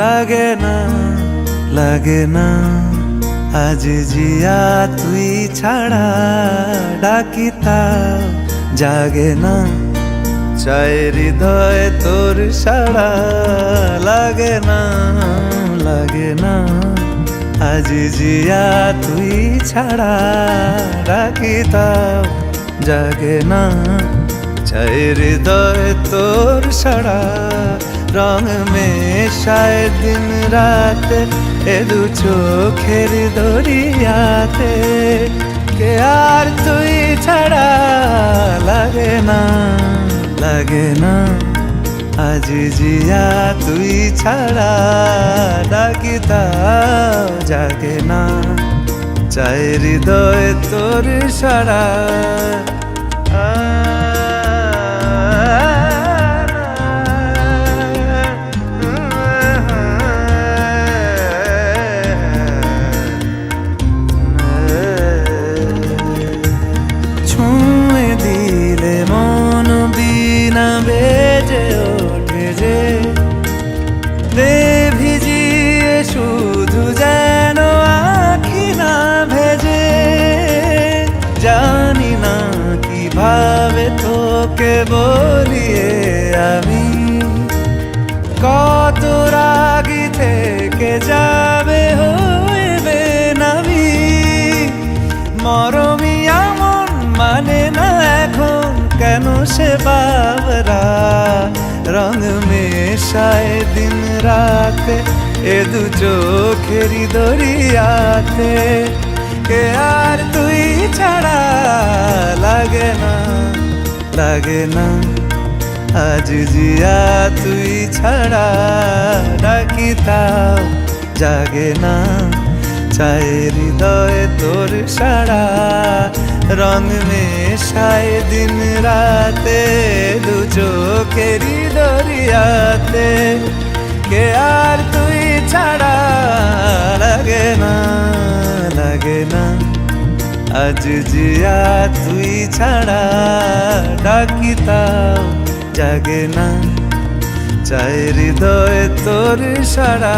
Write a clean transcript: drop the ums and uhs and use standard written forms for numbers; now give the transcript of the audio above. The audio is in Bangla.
লাগে না লাগে না আজ জিয়া তুই ছাড়া ডাকি তাও জাগে না চাই হৃদয় তোর সাড়া লাগে না লাগে না আজ জিয়া তুই ছাড়া ডাকি তাও জাগে না চাই হৃদয় তোর সাড়া রং মেশায় দিন রাত এ দু চোখের দরিয়াতে কে আর তুই ছাড়া লাগে না লাগে না আজ জিয়া তুই ছাড়া ডাকি তাও জাগে না চাই হৃদয় তোর সাড়া ছুঁয়ে দিলে মন বিনা বেজে ওঠে যে দে ভিজিয়ে শুধু যেন আখি না ভেজে জানি না কিভাবে তোকে বলিয়ে আমি কত রাগি থেকে যাবে হইবে নামি মরমি আমন মানে না এখন কেন সে বাবরা রং মেশায় দিন রাতে এ দু চোখেরই দরিয়াতে কে আর তুই ছাড়া লাগে না লাগে না আজ জিয়া তুই ছাড়া ডাকি তাও জাগে না চাই হৃদয় তোর সাড়া রং মেশায় দিন রাতে দু চোখেরই দরিয়াতে কে আর তুই ছাড়া লাগে না লাগে না আজ জিয়া তুই ছাড়া ডাকি তাও জাগে না চাই হৃদয় তোর সাড়া